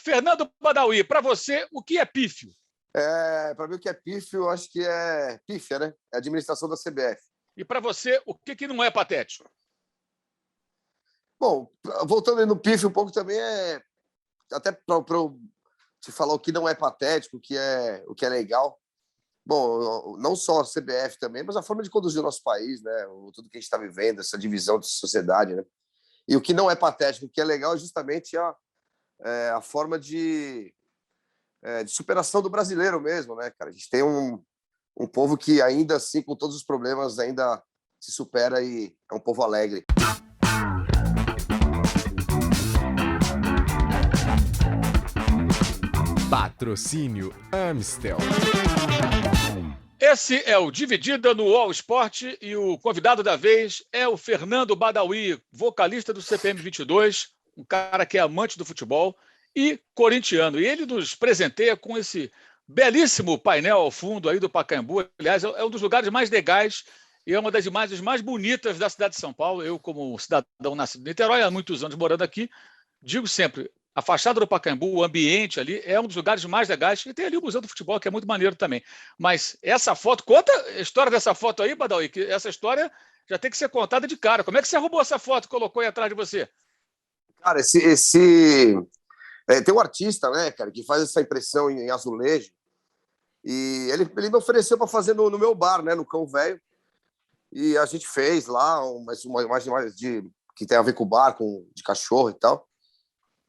Fernando Badawi, para você, o que é pífio? Para mim, o que é pífio, eu acho que é pífia, né? É a administração da CBF. E para você, o que não é patético? Bom, voltando aí no pífio um pouco também, até para eu te falar o que não é patético, o que é legal. Bom, não só a CBF também, mas a forma de conduzir o nosso país, né? Tudo que a gente está vivendo, essa divisão de sociedade, né? E o que não é patético, o que é legal é justamente a forma de superação do brasileiro mesmo, né, cara? A gente tem um povo que ainda assim, com todos os problemas, ainda se supera e é um povo alegre. Patrocínio Amstel. Esse é o Dividida no All Sport e o convidado da vez é o Fernando Badawi, vocalista do CPM 22, um cara que é amante do futebol e corintiano. E ele nos presenteia com esse belíssimo painel ao fundo aí do Pacaembu. Aliás, é um dos lugares mais legais e é uma das imagens mais bonitas da cidade de São Paulo. Eu, como cidadão nascido em Niterói, há muitos anos morando aqui, digo sempre, a fachada do Pacaembu, o ambiente ali, é um dos lugares mais legais. E tem ali o Museu do Futebol, que é muito maneiro também. Mas essa foto, conta a história dessa foto aí, Badawi, que essa história já tem que ser contada de cara. Como é que você arrumou essa foto e colocou aí atrás de você? Cara, tem um artista, né, cara, que faz essa impressão em azulejo. E ele me ofereceu para fazer no meu bar, né, no Cão Velho. E a gente fez lá uma imagem que tem a ver com o bar, de cachorro e tal.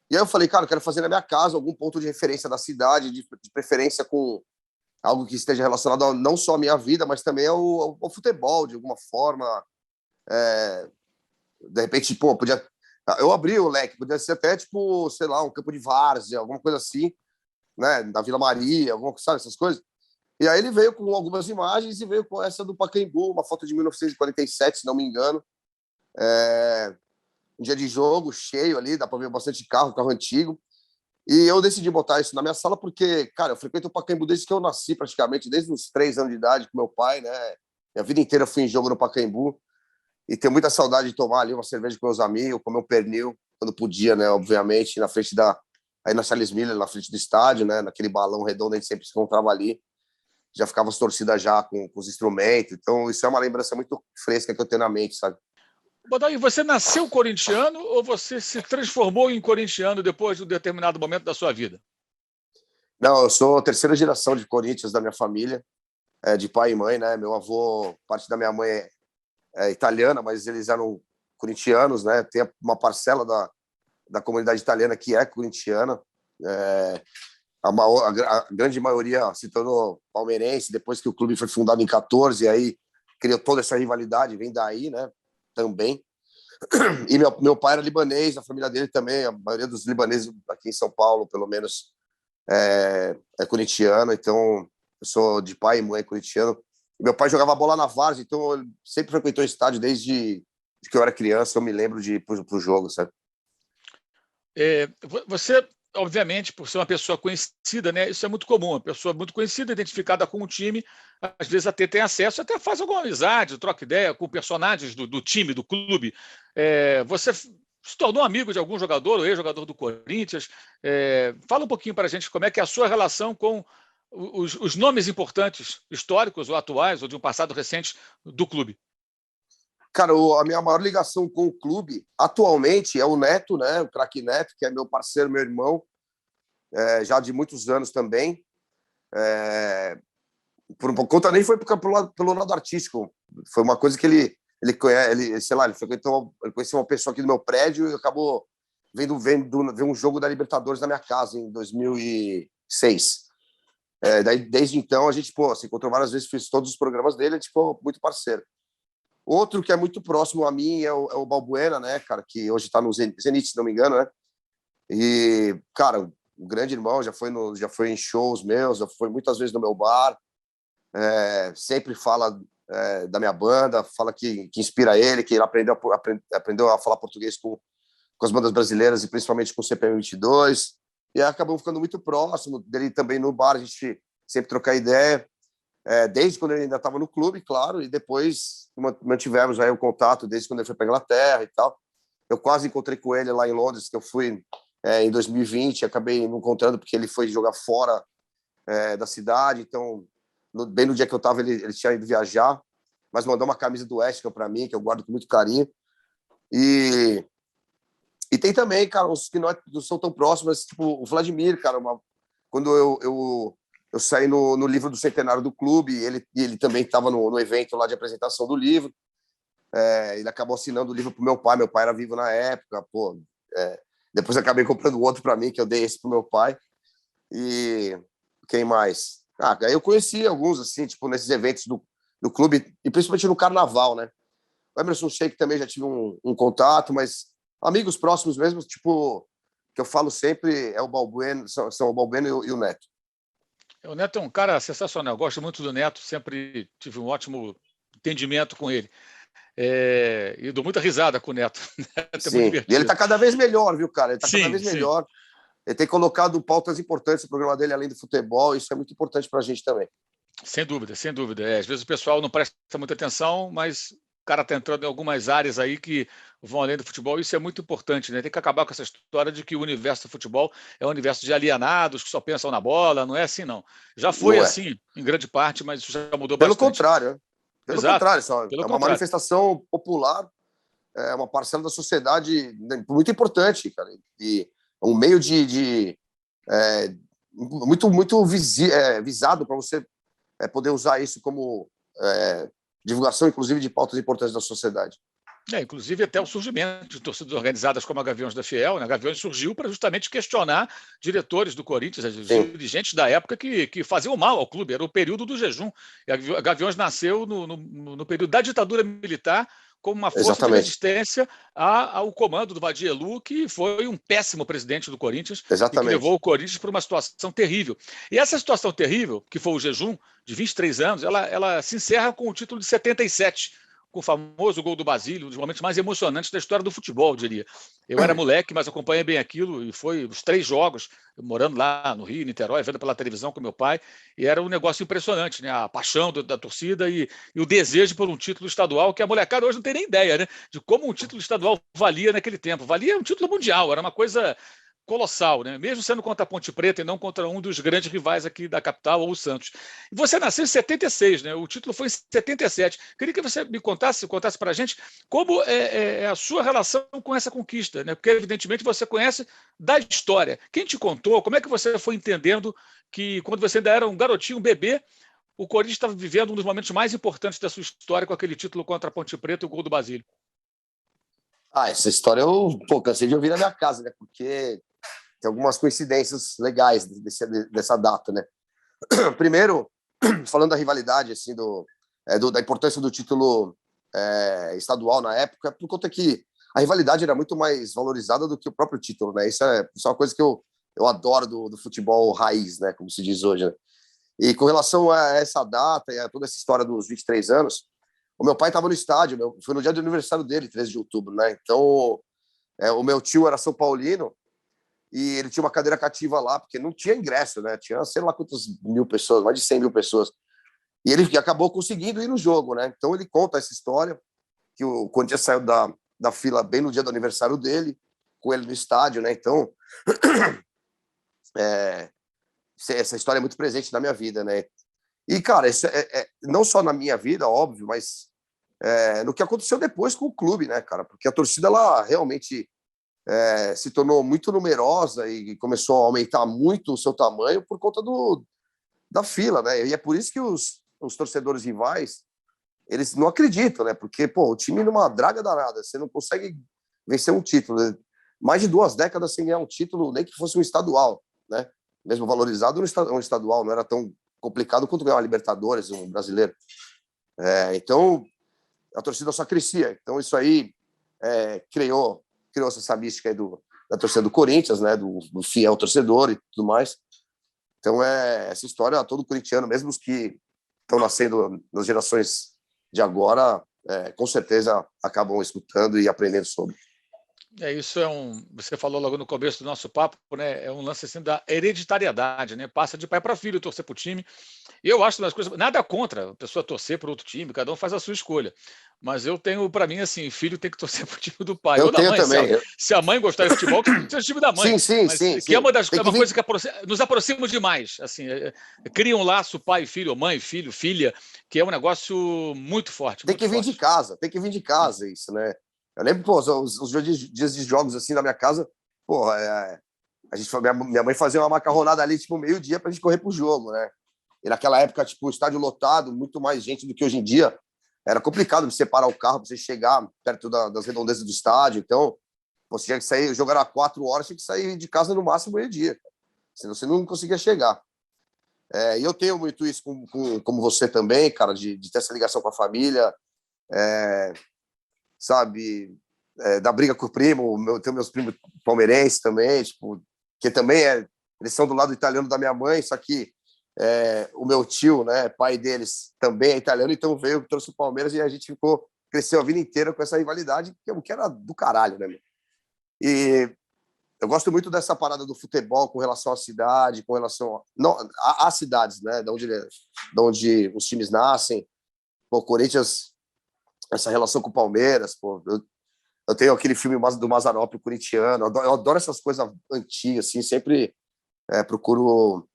E aí eu falei, cara, eu quero fazer na minha casa algum ponto de referência da cidade, de preferência com algo que esteja relacionado não só à minha vida, mas também ao futebol, de alguma forma. De repente, pô, podia... Eu abri o leque, podia ser até, tipo, sei lá, um campo de várzea, alguma coisa assim, né, da Vila Maria, alguma coisa, sabe, essas coisas. E aí ele veio com algumas imagens e veio com essa do Pacaembu, uma foto de 1947, se não me engano. Um dia de jogo, cheio ali, dá para ver bastante carro antigo. E eu decidi botar isso na minha sala porque, cara, eu frequento o Pacaembu desde que eu nasci, praticamente, desde os 3 anos de idade com meu pai, né? Minha vida inteira eu fui em jogo no Pacaembu e tenho muita saudade de tomar ali uma cerveja com meus amigos, comer um pernil, quando podia, né? Obviamente, na frente aí na Charles Miller, na frente do estádio, né? Naquele balão redondo, a gente sempre se encontrava ali. Já ficava as torcidas já com os instrumentos. Então, isso é uma lembrança muito fresca que eu tenho na mente, sabe? Badawi, você nasceu corintiano ou você se transformou em corintiano depois de um determinado momento da sua vida? Não, eu sou a terceira geração de Corinthians da minha família, de pai e mãe, né? Meu avô, parte da minha mãe é italiana, mas eles eram corintianos, né? Tem uma parcela da comunidade italiana que é corintiana. A grande maioria se tornou palmeirense depois que o clube foi fundado em 14, e aí criou toda essa rivalidade, vem daí, né? Também. E meu pai era libanês, a família dele também, a maioria dos libaneses aqui em São Paulo, pelo menos, é corintiano, então eu sou de pai e mãe corintiano. Meu pai jogava bola na várzea, então ele sempre frequentou o estádio desde que eu era criança, eu me lembro de ir pro jogo, sabe? Você, obviamente, por ser uma pessoa conhecida, né, isso é muito comum, uma pessoa muito conhecida, identificada com o time, às vezes até tem acesso, até faz alguma amizade, troca ideia com personagens do time, do clube. Você se tornou amigo de algum jogador, ou ex-jogador do Corinthians. Fala um pouquinho para a gente como é que é a sua relação com os nomes importantes, históricos ou atuais, ou de um passado recente do clube. Cara, a minha maior ligação com o clube, atualmente, é o Neto, né? O craque Neto, que é meu parceiro, meu irmão, já de muitos anos também. Por conta nem foi pelo lado artístico. Foi uma coisa que ele sei lá, ele conheceu uma pessoa aqui do meu prédio e acabou vendo um jogo da Libertadores na minha casa em 2006. Daí, desde então, a gente, se encontrou várias vezes, fiz todos os programas dele, muito parceiro. Outro que é muito próximo a mim é o Balbuena, né, cara, que hoje está no Zenit, se não me engano, né? E, cara, o grande irmão já foi em shows meus, já foi muitas vezes no meu bar, sempre fala da minha banda, fala que inspira ele, que ele aprendeu a falar português com as bandas brasileiras e principalmente com o CPM 22, e acabamos ficando muito próximo dele também no bar, a gente sempre trocar ideia, desde quando ele ainda estava no clube, claro, e depois mantivemos aí o contato desde quando ele foi para a Inglaterra e tal. Eu quase encontrei com ele lá em Londres, que eu fui em 2020, acabei não encontrando porque ele foi jogar fora da cidade, então bem no dia que eu estava ele tinha ido viajar, mas mandou uma camisa do West Ham para mim, que eu guardo com muito carinho. E tem também, cara, os que não são tão próximos, tipo o Vladimir, cara, quando eu saí no livro do centenário do clube, ele também estava no evento lá de apresentação do livro. Ele acabou assinando o livro pro meu pai era vivo na época, pô. Depois eu acabei comprando outro para mim, que eu dei esse pro meu pai. E quem mais? Aí eu conheci alguns, assim, tipo, nesses eventos do clube, e principalmente no carnaval, né? O Emerson Sheik também já tive um contato, mas amigos próximos mesmo, tipo, que eu falo sempre é o Balbuena, são o Balbuena e o Neto. O Neto é um cara sensacional, eu gosto muito do Neto, sempre tive um ótimo entendimento com ele. E dou muita risada com o Neto. Neto é muito Sim, e ele divertido. tá cada vez melhor, viu, cara? Ele tá cada vez Sim. melhor. Ele tem colocado pautas importantes no programa dele, além do futebol, isso é muito importante pra gente também. Sem dúvida, sem dúvida. Às vezes o pessoal não presta muita atenção, mas o cara está entrando em algumas áreas aí que vão além do futebol, e isso é muito importante, né? Tem que acabar com essa história de que o universo do futebol é um universo de alienados que só pensam na bola, não é assim, não. Já foi Não é. assim, em grande parte, mas isso já mudou Pelo bastante. contrário, né? Pelo Exato, contrário, pelo é uma contrário. manifestação popular, é uma parcela da sociedade muito importante, cara. E um meio muito visado para você poder usar isso como divulgação, inclusive, de pautas importantes da sociedade. Inclusive até o surgimento de torcidas organizadas como a Gaviões da Fiel. Né? A Gaviões surgiu para justamente questionar diretores do Corinthians, os dirigentes da época que faziam mal ao clube. Era o período do jejum. E a Gaviões nasceu no período da ditadura militar como uma força de resistência ao comando do Vadielu, que foi um péssimo presidente do Corinthians e que levou o Corinthians para uma situação terrível. E essa situação terrível, que foi o jejum de 23 anos, ela se encerra com o título de 77, com o famoso gol do Basílio, um dos momentos mais emocionantes da história do futebol, eu diria. Eu era moleque, mas acompanhei bem aquilo, e foi os 3 jogos, morando lá no Rio, Niterói, vendo pela televisão com meu pai, e era um negócio impressionante, né? A paixão da torcida e o desejo por um título estadual, que a molecada hoje não tem nem ideia, né? De como um título estadual valia naquele tempo. Valia um título mundial, era uma coisa colossal, né? Mesmo sendo contra a Ponte Preta e não contra um dos grandes rivais aqui da capital, ou o Santos. Você nasceu em 76, né? O título foi em 77. Queria que você me contasse para a gente como é a sua relação com essa conquista, né? Porque, evidentemente, você conhece da história. Quem te contou? Como é que você foi entendendo que, quando você ainda era um garotinho, um bebê, o Corinthians estava vivendo um dos momentos mais importantes da sua história com aquele título contra a Ponte Preta e o gol do Basílio? Essa história eu cansei de ouvir na minha casa, né? Porque tem algumas coincidências legais dessa data, né? Primeiro, falando da rivalidade, assim, da importância do título estadual na época, por conta que a rivalidade era muito mais valorizada do que o próprio título, né? Isso é uma coisa que eu adoro do futebol raiz, né? Como se diz hoje, né? E com relação a essa data e a toda essa história dos 23 anos, o meu pai estava no estádio, foi no dia do aniversário dele, 13 de outubro, né? Então, o meu tio era São Paulino, e ele tinha uma cadeira cativa lá, porque não tinha ingresso, né? Tinha sei lá quantas mil pessoas, mais de 100 mil pessoas. E ele acabou conseguindo ir no jogo, né? Então ele conta essa história, que o Corinthians saiu da fila bem no dia do aniversário dele, com ele no estádio, né? Então, essa história é muito presente na minha vida, né? E, cara, isso não só na minha vida, óbvio, mas no que aconteceu depois com o clube, né, cara? Porque a torcida, ela realmente se tornou muito numerosa e começou a aumentar muito o seu tamanho por conta da fila, né? E é por isso que os torcedores rivais, eles não acreditam, né? Porque, pô, o time numa draga danada, você não consegue vencer um título, né? Mais de 2 décadas sem ganhar um título, nem que fosse um estadual, né? Mesmo valorizado um estadual, não era tão complicado quanto ganhar uma Libertadores, um brasileiro. Então, a torcida só crescia. Então, isso aí criou essa mística aí da torcida do Corinthians, né? Do fiel torcedor e tudo mais. Então, essa história, todo corintiano, mesmo os que estão nascendo nas gerações de agora, com certeza acabam escutando e aprendendo sobre. Isso você falou logo no começo do nosso papo, né? É um lance assim da hereditariedade, né? Passa de pai para filho torcer para o time. E eu acho das coisas, nada contra a pessoa torcer para outro time, cada um faz a sua escolha. Mas eu tenho, para mim, assim, filho tem que torcer para o time do pai, Eu ou da tenho mãe. também. Se a mãe gostar de futebol, que seja o time da mãe. Sim, sim, Mas sim, que é sim. é uma coisa que nos aproxima demais. Assim, cria um laço pai, filho, ou mãe, filho, filha, que é um negócio muito forte, Tem muito que vir de forte. casa, tem que vir de casa isso, né? Eu lembro, pô, os dias de jogos assim na minha casa, pô, minha mãe fazia uma macarronada ali, tipo, meio-dia pra gente correr pro jogo, né? E naquela época, tipo, o estádio lotado, muito mais gente do que hoje em dia. Era complicado de separar o carro para você chegar perto das redondezas do estádio. Então, você tinha que sair, o jogo era 4 horas, tinha que sair de casa no máximo meio-dia. Senão você não conseguia chegar. E eu tenho muito isso como você também, cara, de ter essa ligação com a família, sabe? Da briga com o primo, tenho meus primos palmeirenses também, tipo, que também eles são do lado italiano da minha mãe, só que o meu tio, né, pai deles, também é italiano, então veio, trouxe o Palmeiras e a gente cresceu a vida inteira com essa rivalidade, que era do caralho, né, meu? E eu gosto muito dessa parada do futebol com relação à cidade, com relação não, às cidades, né, de onde os times nascem. Pô, Corinthians, essa relação com o Palmeiras, pô, eu tenho aquele filme do Mazzaropi, o corintiano, eu adoro essas coisas antigas, assim, sempre procuro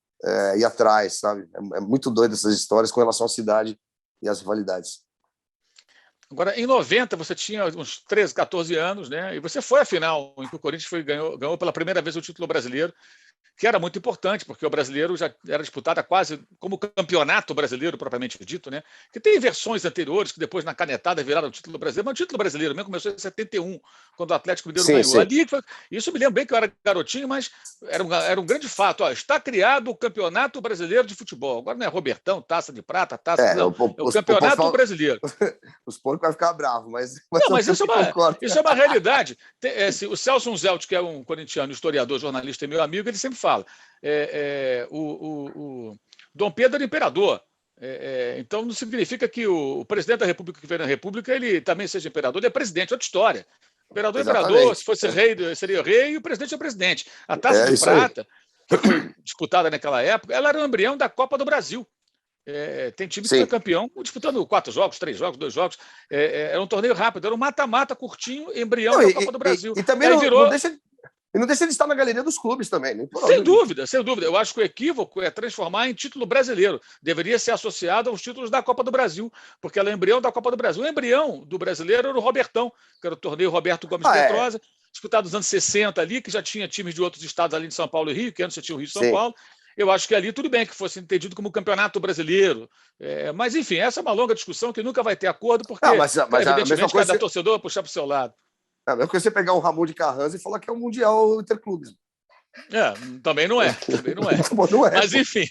ir atrás, sabe? É muito doido essas histórias com relação à cidade e às rivalidades. Agora, em 90, você tinha uns 13, 14 anos, né? E você foi à final, em que o Corinthians ganhou pela primeira vez o título brasileiro, que era muito importante, porque o brasileiro já era disputado quase como campeonato brasileiro, propriamente dito, né? Que tem versões anteriores, que depois na canetada viraram o título brasileiro, mas o título brasileiro mesmo começou em 71, quando o Atlético Mineiro Sim, ganhou. sim. Ali, isso me lembro bem que eu era garotinho, mas era um grande fato. Ó, está criado o Campeonato Brasileiro de Futebol. Agora não é Robertão, Taça de Prata, não. É o Campeonato Brasileiro. Os porcos vão ficar bravos, mas Não, mas concordo. isso é uma realidade. O Celso Unzelt, que é um corintiano, historiador, jornalista e meu amigo, ele sempre fala: o Dom Pedro era imperador. Então não significa que o presidente da República que veio na República ele também seja imperador, ele é presidente, outra história. Imperador é imperador, se Exatamente. fosse rei, seria rei, e o presidente é presidente. A Taça de Isso aí. Prata, que foi disputada naquela época, ela era o embrião da Copa do Brasil. Tem time que foi Sim. campeão disputando 4 jogos, 3 jogos, 2 jogos. Era um torneio rápido, era um mata-mata curtinho, embrião da Copa do Brasil. E também aí não deixa de estar na galeria dos clubes também. Né? Sem dúvida, sem dúvida. Eu acho que o equívoco é transformar em título brasileiro. Deveria ser associado aos títulos da Copa do Brasil, porque ela é embrião da Copa do Brasil. O embrião do brasileiro era o Robertão, que era o torneio Roberto Gomes Pedrosa, disputado nos anos 60 ali, que já tinha times de outros estados além de São Paulo e Rio, que antes já tinha o Rio e São Paulo. Eu acho que ali tudo bem que fosse entendido como campeonato brasileiro. Mas, enfim, essa é uma longa discussão que nunca vai ter acordo, porque, evidentemente, cada torcedor vai puxar para o seu lado. É a mesma coisa você pegar um Ramon de Carranza e falar que é um Mundial Interclubes. Também não é. Também não é. Não é. Mas, enfim.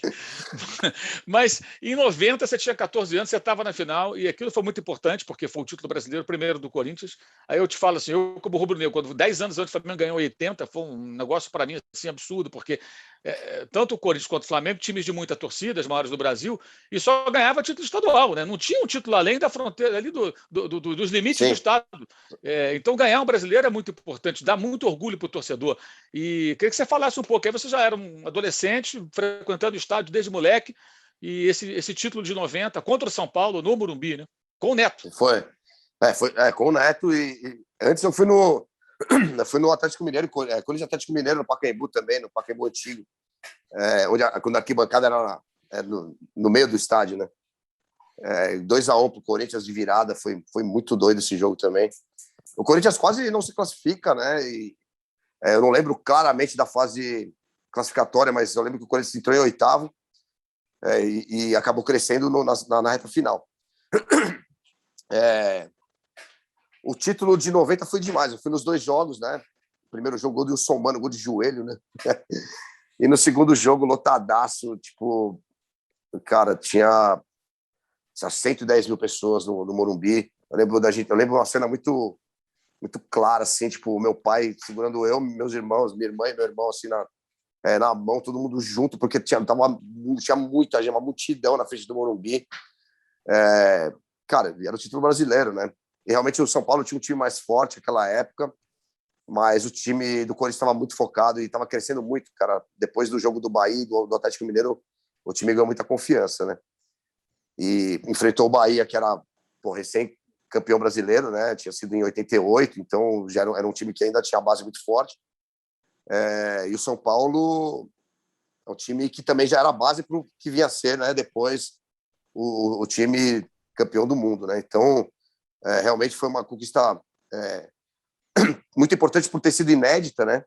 Mas em 90, você tinha 14 anos, você estava na final, e aquilo foi muito importante, porque foi o título brasileiro, primeiro do Corinthians. Aí eu te falo assim, eu como rubro-negro, quando 10 anos antes o Flamengo ganhou 80, foi um negócio para mim assim, absurdo, porque tanto o Corinthians quanto o Flamengo, times de muita torcida, as maiores do Brasil, e só ganhava título estadual, né? Não tinha um título além da fronteira, ali dos limites do Estado. Então, ganhar um brasileiro é muito importante, dá muito orgulho para o torcedor. E queria que você falasse um pouco. Aí você já era um adolescente, frequentando o estádio desde moleque, e esse título de 90 contra o São Paulo, no Morumbi, né? Com o Neto. Foi com o Neto. E antes eu fui no Atlético Mineiro, Corinthians Atlético Mineiro, no Pacaembu também, no Pacaembu antigo, quando a arquibancada era no meio do estádio, né? 2-1 pro Corinthians de virada, foi muito doido esse jogo também. O Corinthians quase não se classifica, né? E eu não lembro claramente da fase classificatória, mas eu lembro que o Corinthians entrou em oitavo e acabou crescendo na reta final. O título de 90 foi demais. Eu fui nos 2 jogos, né? Primeiro jogo, gol do Wilson Mano, gol de joelho, né? E no segundo jogo, lotadaço, tipo, cara, tinha 110 mil pessoas no Morumbi. Eu lembro uma cena muito, muito clara, assim, tipo, meu pai segurando eu, meus irmãos, minha irmã e meu irmão, assim, na mão, todo mundo junto, porque tinha muita gente, uma multidão na frente do Morumbi. Cara, era o título brasileiro, né? E realmente o São Paulo tinha um time mais forte naquela época. Mas o time do Corinthians estava muito focado e estava crescendo muito, cara. Depois do jogo do Bahia e do Atlético Mineiro, o time ganhou muita confiança, né? E enfrentou o Bahia, que era recém-campeão brasileiro, né? Tinha sido em 88, então já era um time que ainda tinha a base muito forte. E o São Paulo é um time que também já era a base para o que vinha a ser, né? Depois o time campeão do mundo, né? Então, realmente foi uma conquista muito importante por ter sido inédita, né?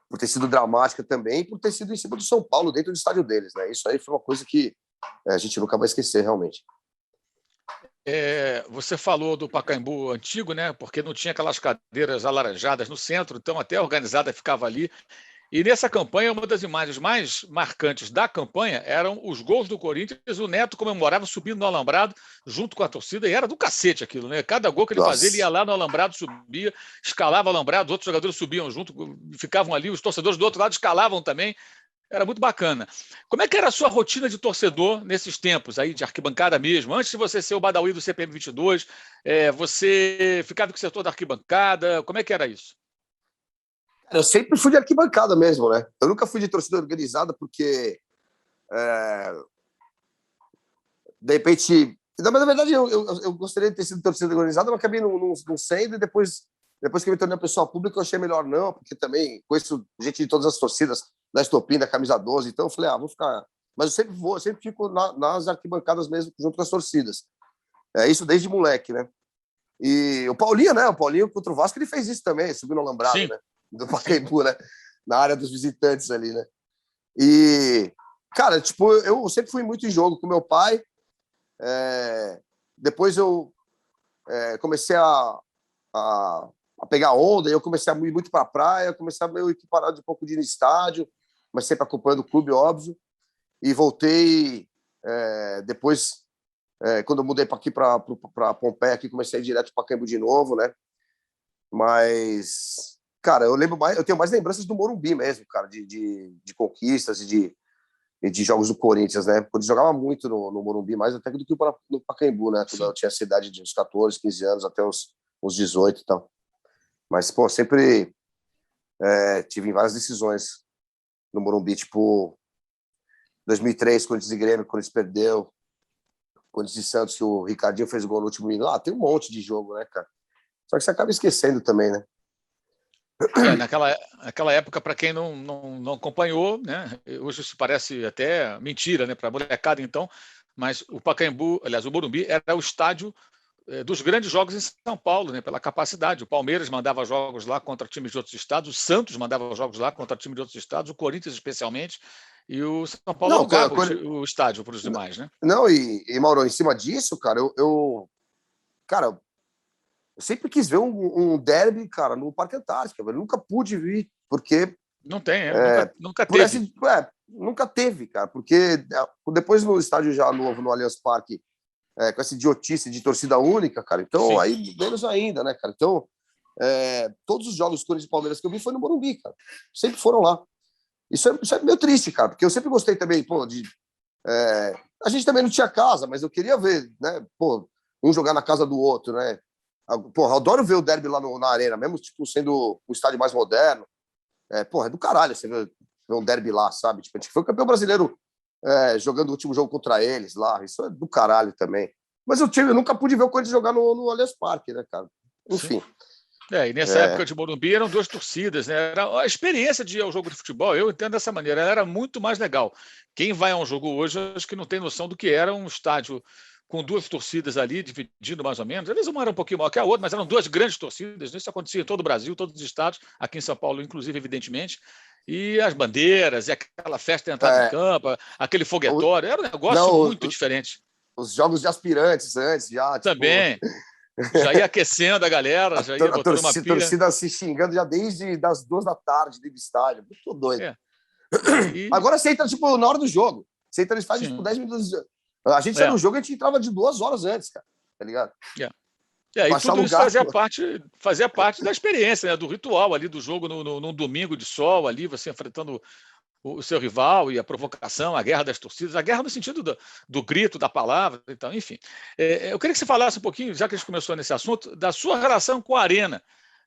Por ter sido dramática também, e por ter sido em cima do São Paulo, dentro do estádio deles, né? Isso aí foi uma coisa que a gente nunca vai esquecer, realmente. Você falou do Pacaembu antigo, né? Porque não tinha aquelas cadeiras alaranjadas no centro, então até a organizada ficava ali. E nessa campanha, uma das imagens mais marcantes da campanha eram os gols do Corinthians. O Neto comemorava subindo no alambrado junto com a torcida, e era do cacete aquilo, né? Cada gol que ele fazia, ele ia lá no alambrado, subia, escalava o alambrado, os outros jogadores subiam junto, ficavam ali, os torcedores do outro lado escalavam também. Era muito bacana. Como é que era a sua rotina de torcedor nesses tempos aí, de arquibancada mesmo? Antes de você ser o Badawi do CPM 22, você ficava com o setor da arquibancada? Como é que era isso? Eu sempre fui de arquibancada mesmo, né? Eu nunca fui de torcida organizada porque, de repente... Na verdade, eu gostaria de ter sido torcida organizada, mas acabei não sendo, e depois que eu me tornei uma pessoa pública, eu achei melhor não, porque também conheço gente de todas as torcidas, da Estopim, da Camisa 12, então eu falei, vou ficar... Mas eu sempre fico nas arquibancadas mesmo, junto com as torcidas. Isso desde moleque, né? E o Paulinho, né? O Paulinho contra o Vasco, ele fez isso também, subiu no alambrado, né? Do Pacaembu, né? Na área dos visitantes ali, né? E, cara, tipo, eu sempre fui muito em jogo com meu pai. Depois eu comecei a pegar onda, eu comecei a ir muito para a praia, comecei a meio que parar de um pouco de ir no estádio, mas sempre acompanhando o clube, óbvio. E voltei depois, quando eu mudei para aqui, para Pompeia, aqui, comecei a ir direto para Pacaembu de novo, né? Mas, cara, eu tenho mais lembranças do Morumbi mesmo, cara, de conquistas e de jogos do Corinthians, né? Quando jogava muito no Morumbi, mais até do que no Pacaembu, né? Quando eu tinha essa idade de uns 14, 15 anos, até uns 18 e tal. Mas, pô, sempre tive várias decisões no Morumbi, tipo 2003, Corinthians e Grêmio, Corinthians perdeu, Corinthians e Santos, que o Ricardinho fez gol no último minuto. Tem um monte de jogo, né, cara? Só que você acaba esquecendo também, né? Naquela época, para quem não acompanhou, né? Hoje isso parece até mentira, né? Para a molecada, então, mas o Pacaembu, aliás, o Morumbi, era o estádio dos grandes jogos em São Paulo, né? Pela capacidade. O Palmeiras mandava jogos lá contra times de outros estados, o Santos mandava jogos lá contra times de outros estados, o Corinthians especialmente, e o São Paulo alugava o estádio para os demais, né? Não, e Mauro, em cima disso, cara, cara, eu sempre quis ver um derby, cara, no Parque Antártica, velho. Nunca pude vir, porque... Não tem, nunca teve. Nunca teve, cara, porque depois no estádio já novo, no Allianz Parque, com essa idiotice de torcida única, cara, então Sim. Aí menos ainda, né, cara? Então, todos os jogos Corinthians e Palmeiras que eu vi foi no Morumbi, cara. Sempre foram lá. Isso é meio triste, cara, porque eu sempre gostei também, pô, a gente também não tinha casa, mas eu queria ver, né, pô, um jogar na casa do outro, né? Porra, eu adoro ver o derby lá na arena, mesmo tipo, sendo o estádio mais moderno. Porra, é do caralho você ver um derby lá, sabe? Tipo, a gente foi campeão brasileiro jogando o último jogo contra eles lá. Isso é do caralho também. Mas eu nunca pude ver o Corinthians jogar no Allianz Parque, né, cara? Enfim. E nessa época de Morumbi eram duas torcidas, né? Era a experiência de ir ao jogo de futebol, eu entendo dessa maneira, ela era muito mais legal. Quem vai a um jogo hoje, acho que não tem noção do que era um estádio com duas torcidas ali, dividindo mais ou menos. Às vezes uma era um pouquinho maior que a outra, mas eram duas grandes torcidas. Isso acontecia em todo o Brasil, todos os estados, aqui em São Paulo, inclusive, evidentemente. E as bandeiras, e aquela festa de entrada em campo, aquele foguetório, era um negócio muito diferente. Os jogos de aspirantes antes, já. Também. Já ia aquecendo a galera, já ia botando uma pilha. A torcida se xingando já desde das 2 da tarde do estádio. Muito doido. Agora você entra, tipo, na hora do jogo. Você entra no estádio, tipo, 10 minutos... A gente ia no jogo, a gente entrava de 2 horas antes, cara. Tá ligado? E tudo isso fazia parte da experiência, né? Do ritual ali do jogo num domingo de sol ali, você enfrentando o seu rival e a provocação, a guerra das torcidas, a guerra no sentido do grito, da palavra, então, enfim. Eu queria que você falasse um pouquinho, já que a gente começou nesse assunto, da sua relação com a Arena.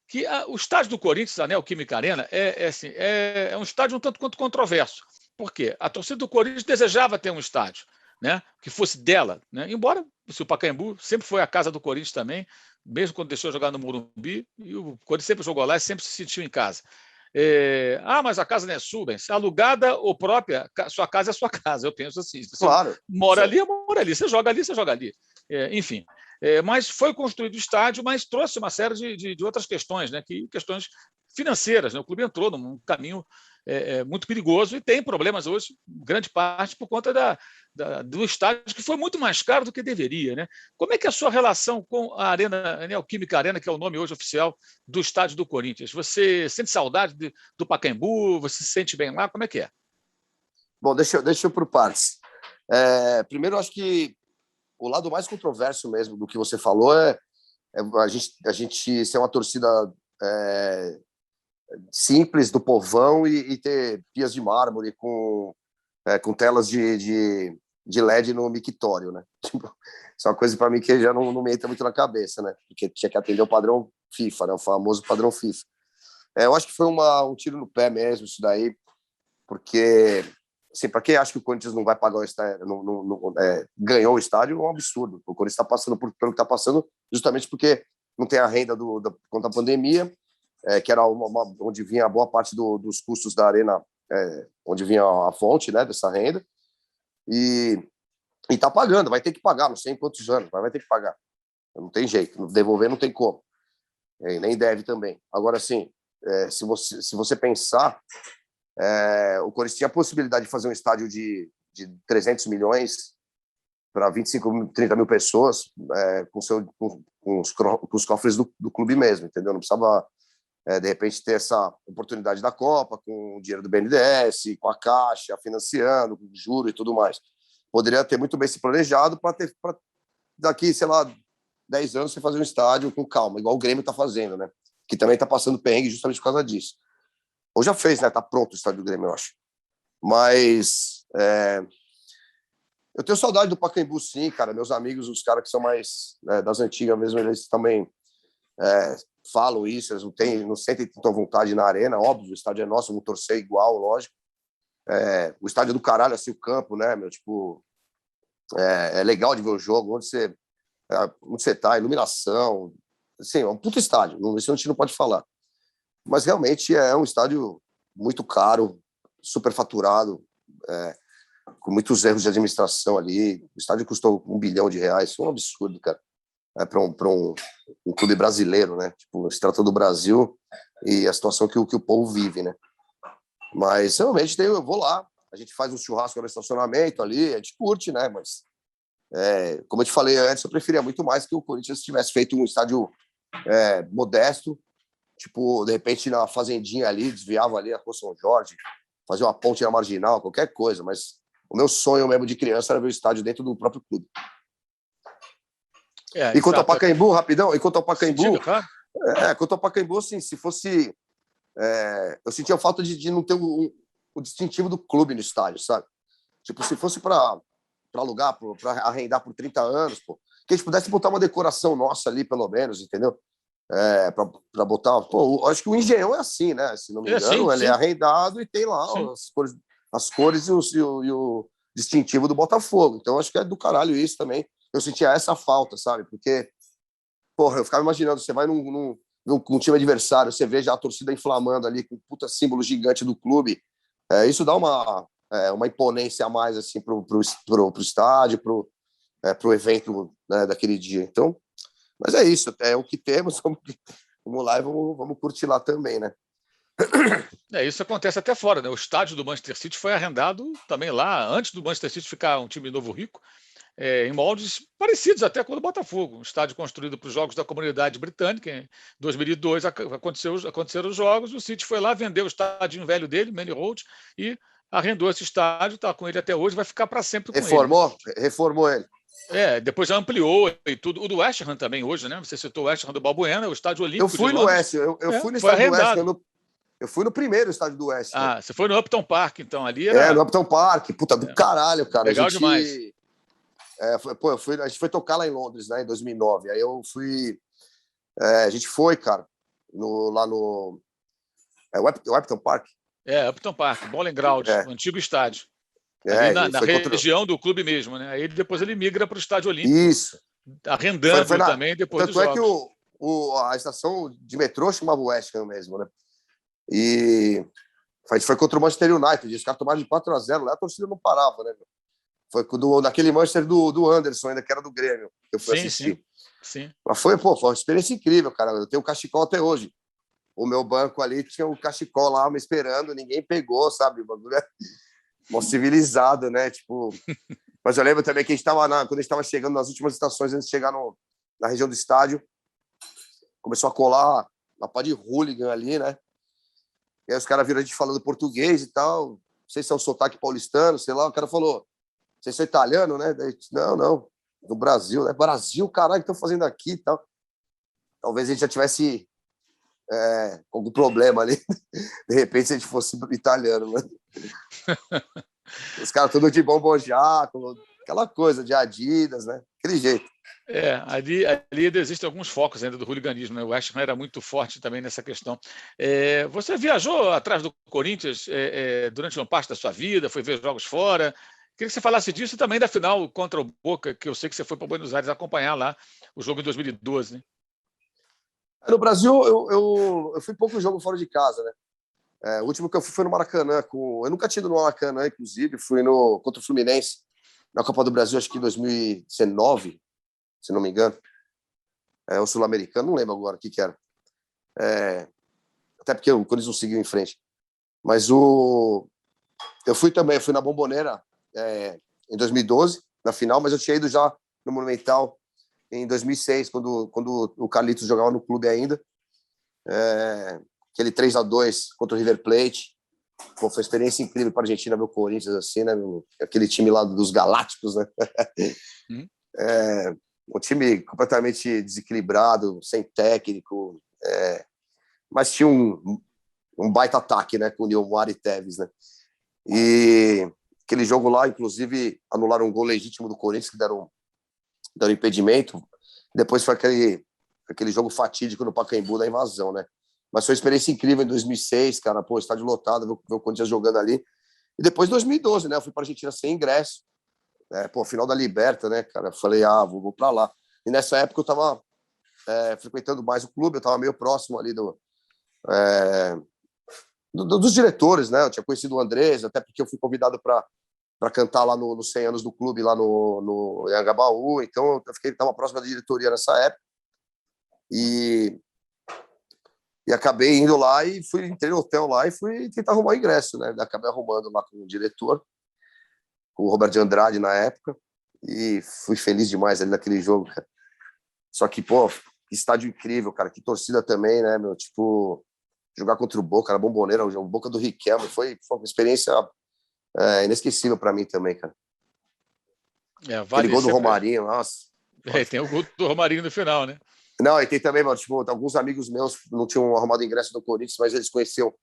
que o estádio do Corinthians, a Neoquímica Arena, é um estádio um tanto quanto controverso. Por quê? A torcida do Corinthians desejava ter um estádio, né, que fosse dela, né? Embora o Pacaembu sempre foi a casa do Corinthians também, mesmo quando deixou jogar no Morumbi, e o Corinthians sempre jogou lá e sempre se sentiu em casa. Mas a casa não é sua, bem, se é alugada ou própria, sua casa é sua casa, eu penso assim. Você Claro. mora ali, mora ali. Você joga ali, você joga ali. Enfim. Mas foi construído o estádio, mas trouxe uma série de outras questões, né? Questões financeiras. Né? O clube entrou num caminho muito perigoso e tem problemas hoje, grande parte, por conta do estádio, que foi muito mais caro do que deveria. Né? Como é que é a sua relação com a Arena, a Neoquímica Arena, que é o nome hoje oficial do estádio do Corinthians? Você sente saudade do Pacaembu? Você se sente bem lá? Como é que é? Bom, deixa eu por partes. Primeiro, eu acho que o lado mais controverso mesmo do que você falou é a gente ser uma torcida simples do povão e ter pias de mármore com telas de LED no mictório, né? Tipo, isso é uma coisa para mim que já não me entra muito na cabeça, né? Porque tinha que atender o padrão FIFA, né? O famoso padrão FIFA. Eu acho que foi um tiro no pé mesmo isso daí, porque assim, para quem acha que o Corinthians não vai pagar o estádio, ganhou o estádio, é um absurdo. O Corinthians está passando pelo que está passando, justamente porque não tem a renda contra a pandemia, que era onde vinha boa parte dos custos da arena, onde vinha a fonte, né, dessa renda, e está pagando, vai ter que pagar, não sei em quantos anos, mas vai ter que pagar. Não tem jeito, devolver não tem como. Nem deve também. Agora, assim, se você pensar, o Corinthians tinha a possibilidade de fazer um estádio de 300 milhões para 25, 30 mil pessoas, com os cofres do clube mesmo, entendeu? Não precisava, de repente, ter essa oportunidade da Copa, com o dinheiro do BNDES, com a Caixa, financiando, com juro e tudo mais. Poderia ter muito bem se planejado para daqui, sei lá, 10 anos você fazer um estádio com calma, igual o Grêmio está fazendo, né? Que também está passando perrengue justamente por causa disso. Ou já fez, né? Tá pronto o estádio do Grêmio, eu acho. Mas eu tenho saudade do Pacaembu, sim, cara. Meus amigos, os caras que são mais das antigas mesmo, eles também falam isso. Eles não sentem tanta vontade na arena. Óbvio, o estádio é nosso, vamos torcer igual, lógico. O estádio é do caralho, assim, o campo, né, meu? Tipo, é legal de ver o jogo, onde você tá, iluminação. Assim, é um puto estádio, isso a gente não pode falar. Mas realmente é um estádio muito caro, superfaturado, com muitos erros de administração ali. O estádio custou R$1 bilhão, isso é um absurdo, cara. Para um clube brasileiro, né? Tipo, se trata do Brasil e a situação que o povo vive, né? Mas realmente eu vou lá, a gente faz um churrasco no estacionamento ali, a gente curte, né? Mas, como eu te falei antes, eu preferia muito mais que o Corinthians tivesse feito um estádio modesto, tipo, de repente na fazendinha ali, desviava ali a Rua São Jorge, fazia uma ponte na Marginal, qualquer coisa, mas o meu sonho mesmo de criança era ver o estádio dentro do próprio clube. E quanto ao Pacaembu, rapidão, quanto ao Pacaembu, assim, se fosse... eu sentia falta de não ter o distintivo do clube no estádio, sabe? Tipo, se fosse para alugar, para arrendar por 30 anos, pô, que a gente pudesse botar uma decoração nossa ali, pelo menos, entendeu? Para botar... Pô, acho que o Engenhão é assim, né? Se não me engano, ele é arrendado e tem lá as cores e o distintivo do Botafogo. Então, acho que é do caralho isso também. Eu sentia essa falta, sabe? Porque, porra, eu ficava imaginando, você vai num time adversário, você vê já a torcida inflamando ali com um puta símbolo gigante do clube. Isso dá uma imponência a mais, assim, pro estádio, pro evento, né, daquele dia. Então, mas é isso, é o que temos, vamos lá e vamos curtir lá também, né? Isso acontece até fora, né? O estádio do Manchester City foi arrendado também lá, antes do Manchester City ficar um time novo rico, em moldes parecidos até com o do Botafogo. Um estádio construído para os Jogos da Comunidade Britânica. Em 2002 aconteceram os Jogos, o City foi lá, vendeu o estádio velho dele, Manny Road, e arrendou esse estádio, está com ele até hoje, vai ficar para sempre com ele. Reformou ele. Depois já ampliou e tudo. O do West Ham também hoje, né? Você citou o West Ham do Balbuena, o estádio olímpico. Eu fui no West, eu fui no estádio do West. Eu fui no primeiro estádio do West. Você foi no Upton Park, então, ali era... no Upton Park, puta do caralho, cara. Legal demais. A gente foi tocar lá em Londres, né, em 2009. Aí eu fui... a gente foi, cara. lá no o Upton Park. Upton Park, Bowling Ground, o antigo estádio. Ali na região do clube mesmo, né? Aí depois ele migra para o Estádio Olímpico. Isso. Arrendando também depois dos jogos. Tanto é que a estação de metrô chamava West Ham mesmo, né? E foi contra o Manchester United. Os caras tomaram de 4-0 lá, a torcida não parava, né? Foi naquele Manchester do Anderson, ainda que era do Grêmio, que eu fui assistir. Sim. Mas foi uma experiência incrível, cara. Eu tenho o cachecol até hoje. O meu banco ali tinha o cachecol lá me esperando, ninguém pegou, sabe? O bagulho é civilizado, né? Tipo... Mas eu lembro também que a gente quando a gente estava chegando nas últimas estações, antes de chegar na região do estádio, começou a colar uma pá de hooligan ali, né? E aí os caras viram a gente falando português e tal. Não sei se é um sotaque paulistano, sei lá. O cara falou, vocês são italiano, né? Daí, não. Do Brasil, né? Brasil, caralho, que estão fazendo aqui e tal. Talvez a gente já tivesse algum problema ali. De repente, se a gente fosse italiano, né? Os caras tudo de bombojaco, aquela coisa de Adidas, né? Aquele jeito. Ali existem alguns focos ainda do hooliganismo, né? O West Ham era muito forte também nessa questão. Você viajou atrás do Corinthians durante uma parte da sua vida, foi ver jogos fora. Queria que você falasse disso e também da final contra o Boca, que eu sei que você foi para Buenos Aires acompanhar lá o jogo em 2012, né? No Brasil, eu fui pouco jogo fora de casa, né? O último que eu fui foi no Maracanã. Eu nunca tinha ido no Maracanã, inclusive. Fui contra o Fluminense, na Copa do Brasil, acho que em 2019, se não me engano. O Sul-Americano, não lembro agora o que era. Até porque o Corinthians não seguiu em frente. Mas eu fui na Bombonera em 2012, na final, mas eu tinha ido já no Monumental em 2006, quando o Carlitos jogava no clube ainda. Aquele 3-2 contra o River Plate. Foi uma experiência incrível para a Argentina ver o Corinthians assim, né? Aquele time lá dos Galácticos, né? Um time completamente desequilibrado, sem técnico, mas tinha um baita ataque, né? Com o Nilmar e Tevez, né? E aquele jogo lá, inclusive, anularam um gol legítimo do Corinthians, que deram impedimento. Depois foi aquele jogo fatídico no Pacaembu da invasão, né? Mas foi uma experiência incrível em 2006, cara. Pô, estádio lotado, ver o Corinthians jogando ali. E depois, em 2012, né? Eu fui para a Argentina sem ingresso. Final da Liberta, né, cara? Eu falei, vou para lá. E nessa época eu estava frequentando mais o clube, eu estava meio próximo ali dos diretores, né? Eu tinha conhecido o Andrés, até porque eu fui convidado para cantar lá nos 100 anos do clube, lá no Anhangabaú. Então, eu estava próximo da diretoria nessa época. E acabei indo lá e entrei no hotel lá e fui tentar arrumar o ingresso, né? Acabei arrumando lá com o diretor, com o Roberto de Andrade na época, e fui feliz demais ali naquele jogo, cara. Só que, pô, que estádio incrível, cara, que torcida também, né, meu? Tipo, jogar contra o Boca, na Bombonera, o Boca do Riquelme, foi uma experiência inesquecível para mim também, cara. Aquele gol do Romarinho, nossa. Tem o gol do Romarinho no final, né? Não, e tem também, mano, tipo, alguns amigos meus não tinham arrumado ingresso do Corinthians, mas eles conheciam.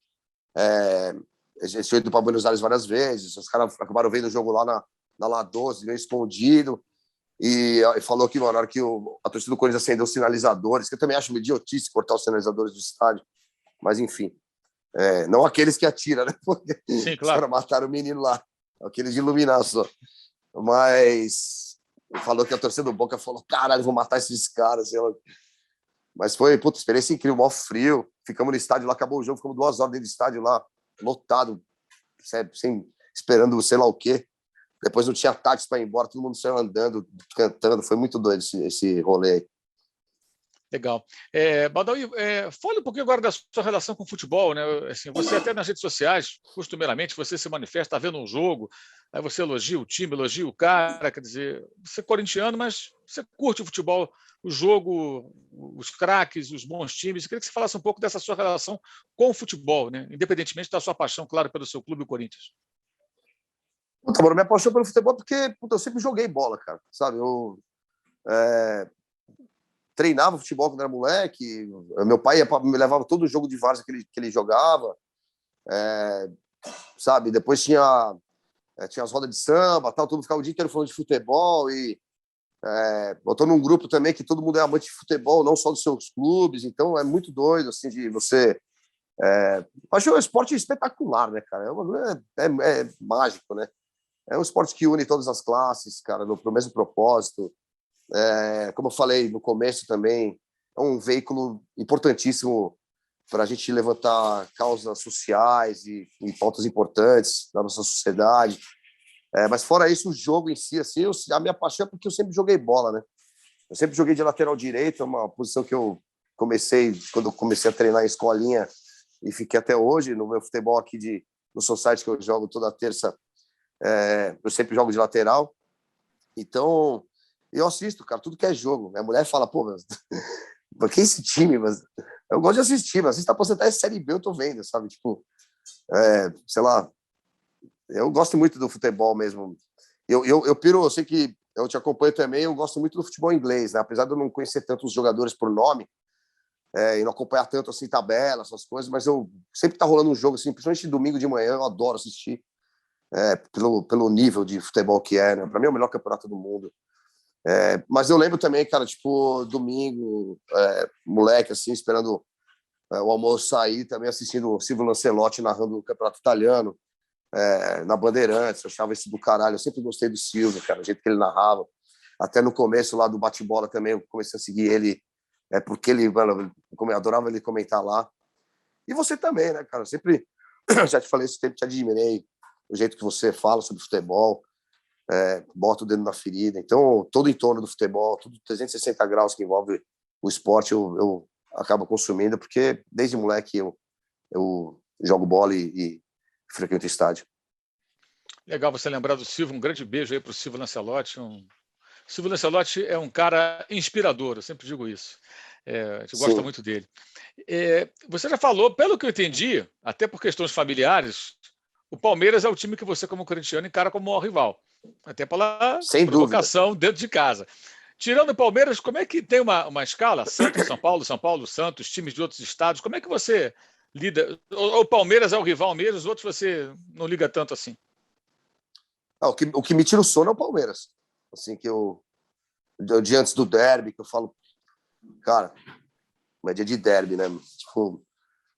Eles tinham ido para Buenos Aires várias vezes. Os caras acabaram vendo o jogo lá na La 12, meio escondido. E falou que, mano, na hora que a torcida do Corinthians acendeu os sinalizadores, que eu também acho uma idiotice cortar os sinalizadores do estádio, mas enfim. Não aqueles que atiram, né? Porque sim, claro. Os caras mataram o menino lá, aqueles de iluminar só. Mas falou que a torcida do Boca falou: caralho, vou matar esses caras. Mas foi, puta, experiência incrível, mó frio. Ficamos no estádio lá, acabou o jogo, ficamos 2 horas dentro do estádio lá, lotado, esperando sei lá o quê. Depois não tinha táxi para ir embora, todo mundo saiu andando, cantando. Foi muito doido esse rolê aí. Legal. Badawi, fale um pouquinho agora da sua relação com o futebol, né? Assim, você até nas redes sociais, costumeiramente, você se manifesta, está vendo um jogo, aí você elogia o time, elogia o cara, quer dizer, você é corintiano, mas você curte o futebol, o jogo, os craques, os bons times. Eu queria que você falasse um pouco dessa sua relação com o futebol, né? Independentemente da sua paixão, claro, pelo seu clube, o Corinthians. Puta, mano, me apaixonou pelo futebol porque eu sempre joguei bola, cara, sabe? Eu treinava futebol quando era moleque. Meu pai me levava todo o jogo de várzea que ele jogava, sabe? Depois tinha as rodas de samba, tal, todo mundo ficava o dia inteiro falando de futebol Eu estou num grupo também que todo mundo é amante de futebol, não só dos seus clubes, então é muito doido, assim, de você... acho o esporte espetacular, né, cara? É mágico, né? É um esporte que une todas as classes, cara, pro mesmo propósito. Como eu falei no começo também, é um veículo importantíssimo para a gente levantar causas sociais e pautas importantes da nossa sociedade. Mas fora isso, o jogo em si, assim, a minha paixão é porque eu sempre joguei bola, né? Eu sempre joguei de lateral direito, é uma posição que eu comecei quando eu comecei a treinar em escolinha e fiquei até hoje no meu futebol aqui no society que eu jogo toda terça. Eu sempre jogo de lateral. Então, eu assisto, cara, tudo que é jogo. Minha mulher fala, pô, mas por que esse time? Mas eu gosto de assistir, mas assista pra até Série B, eu tô vendo, sabe? Tipo, sei lá, eu gosto muito do futebol mesmo. Eu piro, eu sei que eu te acompanho também, eu gosto muito do futebol inglês, né? Apesar de eu não conhecer tantos jogadores por nome, e não acompanhar tanto assim tabela, essas coisas, mas eu sempre tá rolando um jogo assim, principalmente domingo de manhã, eu adoro assistir, pelo nível de futebol que é, né? Para mim é o melhor campeonato do mundo. Mas eu lembro também, cara, tipo, domingo, moleque, assim, esperando o almoço sair, também assistindo o Silvio Lancelotti narrando o campeonato italiano, na Bandeirantes. Eu achava isso do caralho. Eu sempre gostei do Silvio, cara, o jeito que ele narrava. Até no começo lá do bate-bola também, eu comecei a seguir ele, porque ele, mano, eu adorava ele comentar lá. E você também, né, cara? Eu sempre, já te falei isso, sempre te admirei, o jeito que você fala sobre futebol, bota o dedo na ferida. Então, todo em torno do futebol, tudo 360 graus que envolve o esporte, eu acabo consumindo, porque desde moleque eu jogo bola e frequento estádio. Legal você lembrar do Silvio, um grande beijo aí para o Silvio Lancelotti. Silvio Lancelotti é um cara inspirador, eu sempre digo isso. A gente gosta Sim. muito dele. Você já falou, pelo que eu entendi, até por questões familiares, o Palmeiras é o time que você, como corintiano, encara como o maior rival. Até pela Sem dúvida. provocação dentro de casa. Tirando o Palmeiras, como é que tem uma escala? Santos, São Paulo, Santos, times de outros estados. Como é que você lida? O Palmeiras é o rival mesmo, os outros você não liga tanto assim? O que me tira o sono é o Palmeiras. Assim, que o dia antes do derby, que eu falo, cara, é dia de derby, né? Tipo,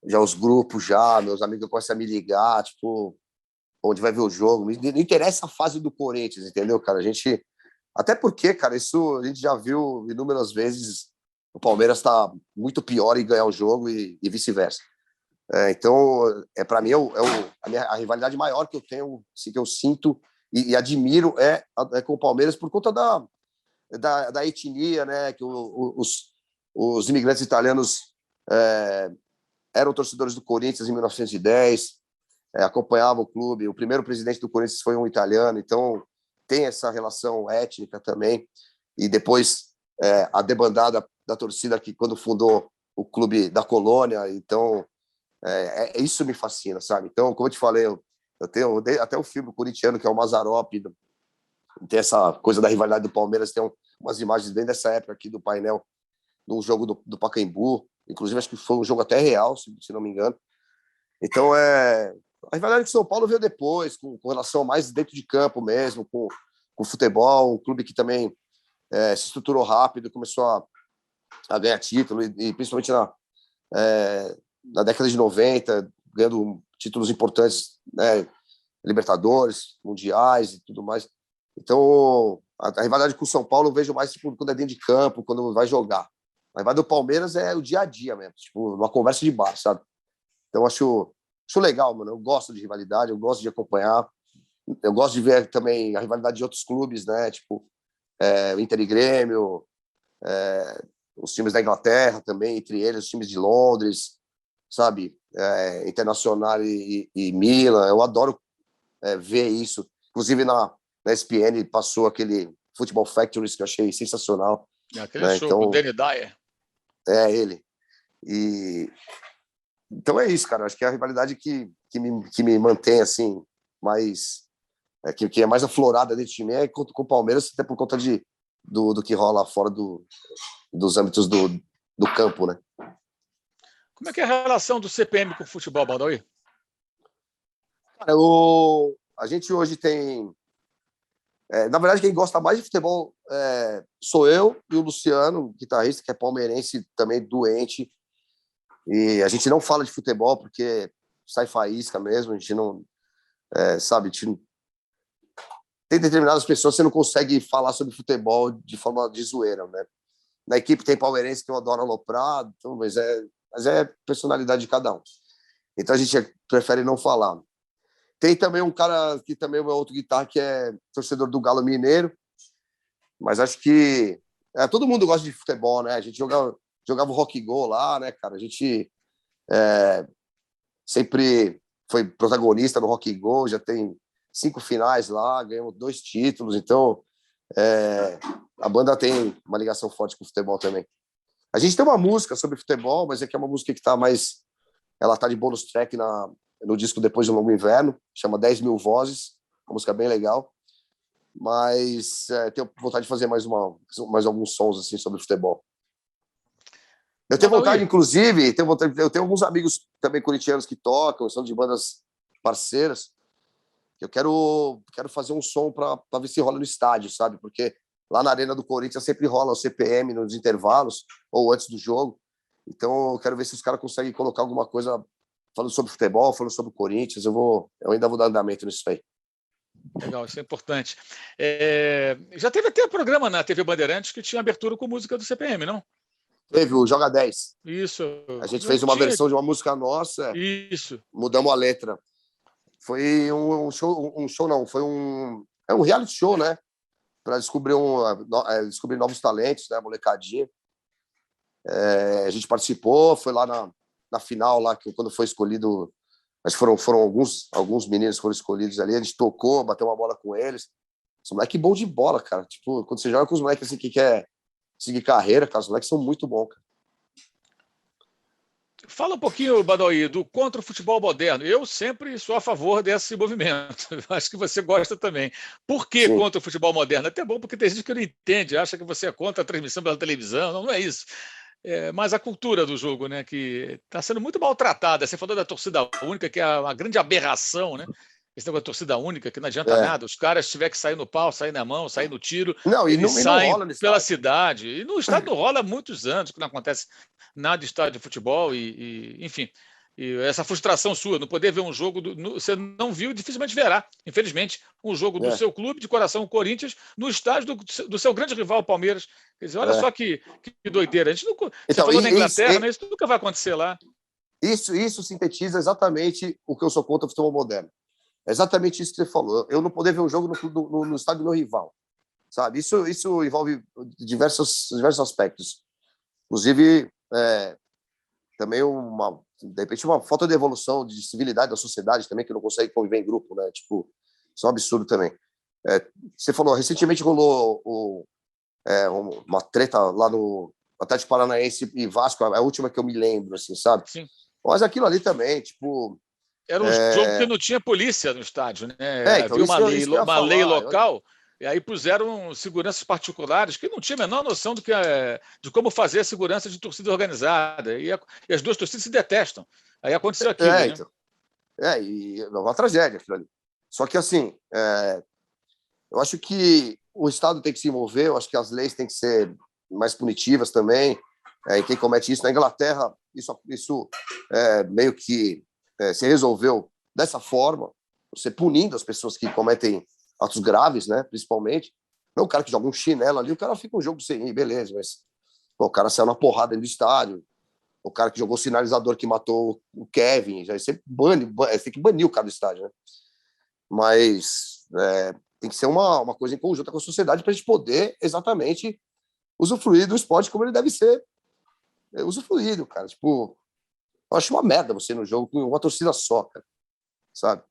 já os grupos, meus amigos começam a me ligar, tipo, onde vai ver o jogo. Não interessa a fase do Corinthians, entendeu, cara? Até porque, cara, isso a gente já viu inúmeras vezes. O Palmeiras está muito pior em ganhar o jogo e vice-versa. Então, para mim, a rivalidade maior que eu tenho, assim, que eu sinto e admiro com o Palmeiras por conta da etnia, né? Que os imigrantes italianos eram torcedores do Corinthians em 1910, acompanhavam o clube. O primeiro presidente do Corinthians foi um italiano, então tem essa relação étnica também. E depois a debandada da torcida que quando fundou o clube da colônia. Então, isso me fascina, sabe? Então, como eu te falei, eu tenho até o filme corintiano, que é o Mazzaropi, tem essa coisa da rivalidade do Palmeiras, tem umas imagens bem dessa época aqui do painel, de um jogo do Pacaembu, inclusive acho que foi um jogo até real, se não me engano. Então, a rivalidade com São Paulo veio depois, com relação mais dentro de campo mesmo, com futebol, um clube que também se estruturou rápido, começou a ganhar título, e principalmente na década de 90, ganhando títulos importantes, né, Libertadores, Mundiais e tudo mais. Então, a rivalidade com o São Paulo eu vejo mais tipo, quando é dentro de campo, quando vai jogar. A rivalidade do Palmeiras é o dia a dia mesmo, tipo, uma conversa de bar, sabe? Então, acho legal, mano. Eu gosto de rivalidade, eu gosto de acompanhar. Eu gosto de ver também a rivalidade de outros clubes, né? Tipo, Inter e Grêmio, os times da Inglaterra também, entre eles, os times de Londres, sabe? Internacional e Milan. Eu adoro ver isso. Inclusive, na ESPN passou aquele Football Factories, que eu achei sensacional. Aquele Né? show Então, com o Danny Dyer. Ele. Então é isso, cara. Acho que é a rivalidade que me mantém assim, mais que é mais aflorada dentro de mim é com o Palmeiras, até por conta do que rola fora dos âmbitos do campo, né? Como é que é a relação do CPM com o futebol, Badawi? Cara, a gente hoje tem Na verdade, quem gosta mais de futebol sou eu e o Luciano, guitarrista, que é palmeirense, também doente. E a gente não fala de futebol porque sai faísca mesmo, a gente não... sabe, a gente não... Tem determinadas pessoas que você não consegue falar sobre futebol de forma de zoeira, né? Na equipe tem palmeirense que eu adoro aloprar, então, mas é personalidade de cada um. Então a gente prefere não falar. Tem também um cara que também é outro guitarra, que é torcedor do Galo Mineiro, mas acho que todo mundo gosta de futebol, né? A gente jogava o Rock Go lá, né, cara? A gente sempre foi protagonista no Rock Go, já tem 5 finais lá, ganhamos 2 títulos, então a banda tem uma ligação forte com o futebol também. A gente tem uma música sobre futebol, mas é que é uma música que está mais... Ela está de bonus track no disco Depois de um Longo Inverno, chama 10.000 Vozes, uma música bem legal, mas tenho vontade de fazer mais alguns sons assim, sobre futebol. Eu tenho vontade, inclusive, eu tenho alguns amigos também corintianos que tocam, são de bandas parceiras, que eu quero fazer um som para ver se rola no estádio, sabe? Porque lá na Arena do Corinthians sempre rola o CPM nos intervalos ou antes do jogo. Então eu quero ver se os caras conseguem colocar alguma coisa falando sobre futebol, falando sobre o Corinthians. Eu ainda vou dar andamento nisso aí. Legal, isso é importante. Já teve até programa na TV Bandeirantes que tinha abertura com música do CPM, não? Teve o Joga 10. Isso. A gente fez uma versão de uma música nossa. Isso. Mudamos a letra. Foi um show não, foi um reality show, né? Para descobrir novos talentos, né? Molecadinha. A gente participou, foi lá na final, lá quando foi escolhido, acho que foram alguns meninos que foram escolhidos ali, a gente tocou, bateu uma bola com eles. São moleque bom de bola, cara. Tipo, quando você joga com os moleques assim que quer seguir carreira, cara, os moleques são muito bons, cara. Fala um pouquinho, Badawi, do contra o futebol moderno. Eu sempre sou a favor desse movimento. Acho que você gosta também. Por que Sim. contra o futebol moderno? Até bom, porque tem gente que não entende, acha que você é contra a transmissão pela televisão. Não é isso. Mas a cultura do jogo, né, que está sendo muito maltratada. Você falou da torcida única, que é uma grande aberração, né? Esse negócio da torcida única, que não adianta nada. Os caras, se tiver que sair no pau, sair na mão, sair no tiro, eles saem pela cidade. E no estádio não rola há muitos anos, que não acontece nada de estádio de futebol. Enfim, e essa frustração sua, não poder ver um jogo, você não viu, dificilmente verá, infelizmente, um jogo do seu clube de coração, o Corinthians, no estádio do seu grande rival, Palmeiras. Quer dizer, olha só que doideira. A gente não, você falou na Inglaterra, né? Isso nunca vai acontecer lá. Isso sintetiza exatamente o que eu sou contra o futebol moderno. É exatamente isso que você falou. Eu não poder ver um jogo no estádio do meu rival, sabe? Isso envolve diversos aspectos. Inclusive, também de repente uma falta de evolução, de civilidade da sociedade também, que não consegue conviver em grupo, né? Tipo, isso é um absurdo também. Você falou, recentemente rolou uma treta lá no Atlético Paranaense e Vasco, a última que eu me lembro, assim, sabe? Sim. Mas aquilo ali também, tipo... Era um jogo que não tinha polícia no estádio, né? Então, havia uma lei local, e aí puseram seguranças particulares que não tinham a menor noção de como fazer a segurança de torcida organizada. E as duas torcidas se detestam. Aí aconteceu aquilo. Então. E é uma tragédia aquilo ali. Só que, assim, eu acho que o Estado tem que se envolver, eu acho que as leis têm que ser mais punitivas também. E quem comete isso, na Inglaterra, isso meio que se resolveu dessa forma, você punindo as pessoas que cometem atos graves, né, principalmente. Não o cara que joga um chinelo ali, o cara fica um jogo sem ir, beleza, mas o cara saiu na porrada dentro do estádio, o cara que jogou o sinalizador que matou o Kevin, já você tem que banir o cara do estádio, né? Mas tem que ser uma coisa em conjunto com a sociedade para a gente poder exatamente usufruir do esporte como ele deve ser usufruído, cara. Tipo, eu acho uma merda você ir no jogo com uma torcida só, cara, sabe?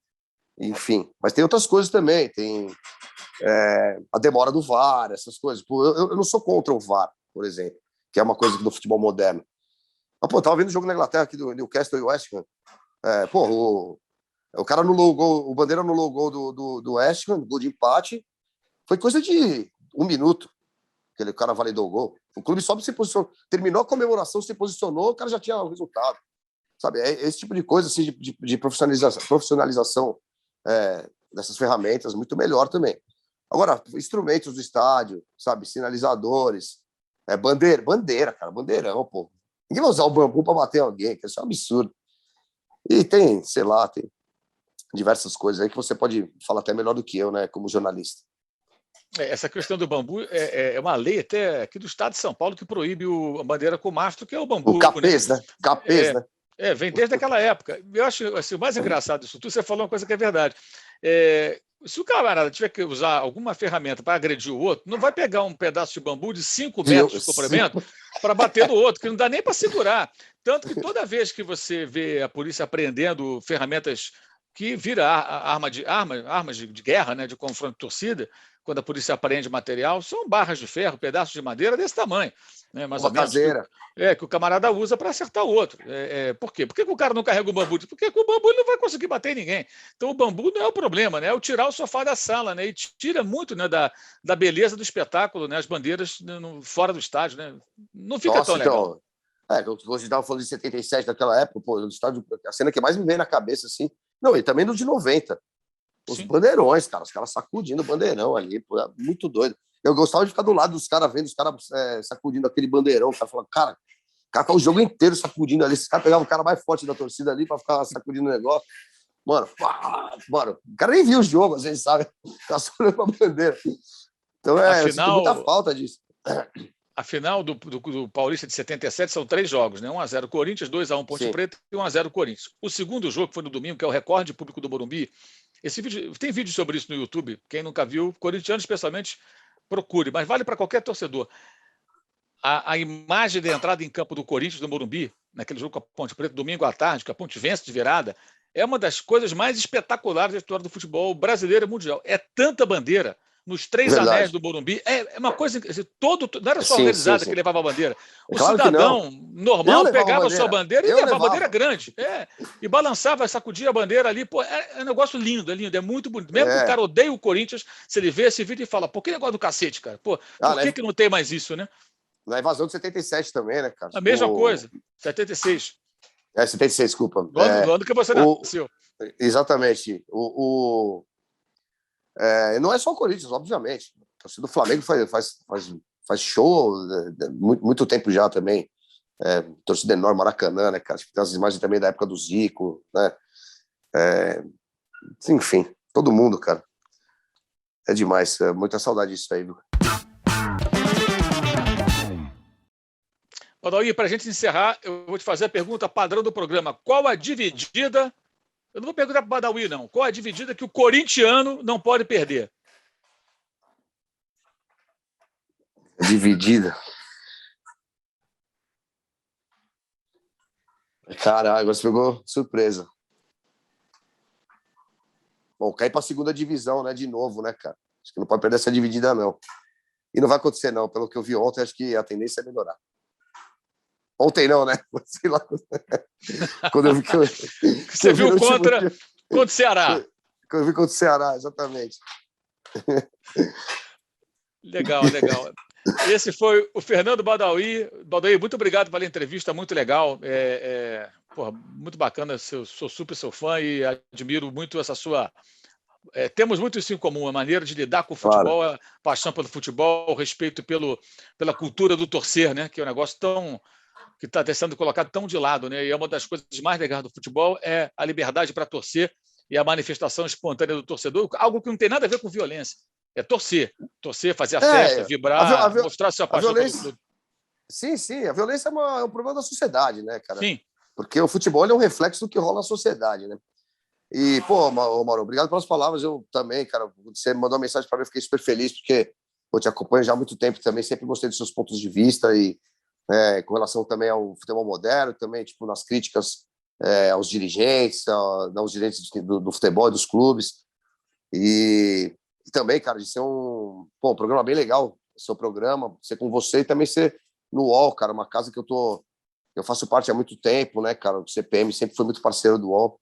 Enfim, mas tem outras coisas também, tem a demora do VAR, essas coisas. Pô, eu não sou contra o VAR, por exemplo, que é uma coisa do futebol moderno. Mas, pô, tava vendo o jogo na Inglaterra aqui do Newcastle e West Ham. O cara anulou o gol, o Bandeira anulou o gol do West Ham, gol de empate. Foi coisa de 1 minuto que o cara validou o gol. O clube só se posicionou, terminou a comemoração, se posicionou, o cara já tinha o resultado. Sabe, esse tipo de coisa assim, de profissionalização dessas ferramentas, muito melhor também. Agora, instrumentos do estádio, sabe? Sinalizadores, bandeira, cara, bandeirão, pô. Ninguém vai usar o bambu para bater alguém, que isso é um absurdo. E tem, sei lá, tem diversas coisas aí que você pode falar até melhor do que eu, né, como jornalista. Essa questão do bambu é uma lei até aqui do estado de São Paulo que proíbe a bandeira com mastro, que é o bambu. O capês, né? Capês, né? Vem desde aquela época. Eu acho assim, o mais engraçado disso tudo, você falou uma coisa que é verdade. Se o camarada tiver que usar alguma ferramenta para agredir o outro, não vai pegar um pedaço de bambu de 5 metros de comprimento para bater no outro, que não dá nem para segurar. Tanto que toda vez que você vê a polícia apreendendo ferramentas que vira armas de guerra, né, de confronto de torcida, quando a polícia apreende material, são barras de ferro, pedaços de madeira desse tamanho, né, mais ou menos. Caseira. Que o camarada usa para acertar o outro. Por quê? Por que o cara não carrega o bambu? Porque com o bambu ele não vai conseguir bater em ninguém. Então o bambu não é o problema, né? É o tirar o sofá da sala, né? E tira muito, né, da beleza do espetáculo, né? As bandeiras fora do estádio, né? Não fica tão legal. Hoje a gente estava falando de 77, daquela época, pô, no estádio, a cena que mais me vem na cabeça, assim. Não, e também no de 90. Os Sim. Bandeirões, cara, os caras sacudindo o bandeirão ali, pô, é muito doido. Eu gostava de ficar do lado dos caras, vendo os caras sacudindo aquele bandeirão. O cara falando, cara tá o jogo inteiro sacudindo ali. Esse cara pegava o cara mais forte da torcida ali pra ficar sacudindo o negócio. Mano, o cara nem viu o jogo, às vezes, sabe? Tá só olhando pra bandeira. Então, eu sinto muita falta disso. A final do Paulista de 77 são 3 jogos, né? 1-0 Corinthians, 2-1 Ponte Preta e 1-0 Corinthians. O segundo jogo, que foi no domingo, que é o recorde de público do Morumbi. Tem vídeo sobre isso no YouTube. Quem nunca viu, corintiano especialmente, procure, mas vale para qualquer torcedor. A imagem da entrada em campo do Corinthians do Morumbi, naquele jogo com a Ponte Preta, domingo à tarde, que a Ponte vence de virada, é uma das coisas mais espetaculares da história do futebol brasileiro e mundial. É tanta bandeira nos 3 anéis do Morumbi. É uma coisa... Não era só organizada que levava a bandeira. O cidadão normal pegava a sua bandeira e levava a bandeira grande. E balançava, sacudia a bandeira ali. Pô, é um negócio lindo, é muito bonito. Mesmo que o cara odeie o Corinthians, se ele vê esse vídeo e fala, pô, que negócio do cacete, cara? Pô, por que não tem mais isso, né? Na invasão de 77 também, né, cara? A mesma coisa, 76. 76, desculpa. Do ano que você nasceu. Exatamente. Não é só o Corinthians, obviamente. O torcedor do Flamengo faz show muito tempo já também. Torcida enorme, Maracanã, né, cara? Tem as imagens também da época do Zico, né? Enfim, todo mundo, cara. É demais. Muita saudade disso aí, viu? Badawi, para a gente encerrar, eu vou te fazer a pergunta padrão do programa. Qual a dividida... Eu não vou perguntar para o Badawi, não. Qual a dividida que o corintiano não pode perder? Dividida? Caralho, agora você pegou surpresa. Bom, cair para a segunda divisão, né? De novo, né, cara? Acho que não pode perder essa dividida, não. E não vai acontecer, não. Pelo que eu vi ontem, acho que a tendência é melhorar. Ontem não, né? Sei lá. Quando eu vi que você viu contra o Ceará. Quando eu vi contra o Ceará, exatamente. Legal. Esse foi o Fernando Badawi. Badawi, muito obrigado pela entrevista, muito legal. Muito bacana, sou super seu fã e admiro muito essa sua... temos muito isso em comum, a maneira de lidar com o futebol, claro. A paixão pelo futebol, o respeito pela cultura do torcer, né? Que é um negócio que está sendo colocado tão de lado, né? E é uma das coisas mais legais do futebol é a liberdade para torcer e a manifestação espontânea do torcedor, algo que não tem nada a ver com violência. É torcer, fazer a festa, vibrar, mostrar sua paixão pelo clube. Sim, a violência é um problema da sociedade, né, cara? Sim. Porque o futebol é um reflexo do que rola na sociedade, né? E, pô, Mauro, obrigado pelas palavras. Eu também, cara, você mandou uma mensagem para mim, eu fiquei super feliz, porque eu te acompanho já há muito tempo também, sempre gostei dos seus pontos de vista e com relação também ao futebol moderno, também tipo nas críticas aos dirigentes, aos dirigentes do futebol e dos clubes. E também, cara, de ser um programa bem legal, seu programa, ser com você e também ser no UOL, cara, uma casa que eu faço parte há muito tempo, né, cara? O CPM sempre foi muito parceiro do UOL.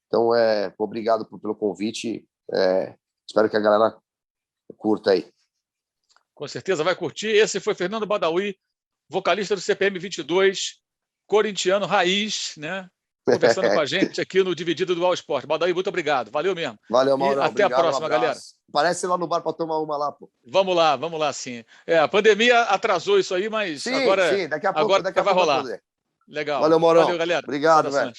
Então, obrigado pelo convite. Espero que a galera curta aí. Com certeza vai curtir. Esse foi Fernando Badawi, vocalista do CPM 22, corintiano raiz, né? conversando com a gente aqui no Dividido do All Sport. Badawi, muito obrigado. Valeu mesmo. Valeu, Mauro. E até a próxima, galera. Parece lá no bar para tomar uma lá, pô. Vamos lá, sim. A pandemia atrasou isso aí, mas sim, agora, sim, daqui a pouco vai rolar. Legal. Valeu, Mauro. Valeu, galera. Obrigado, velho.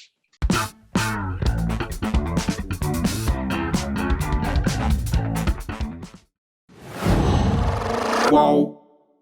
Qual?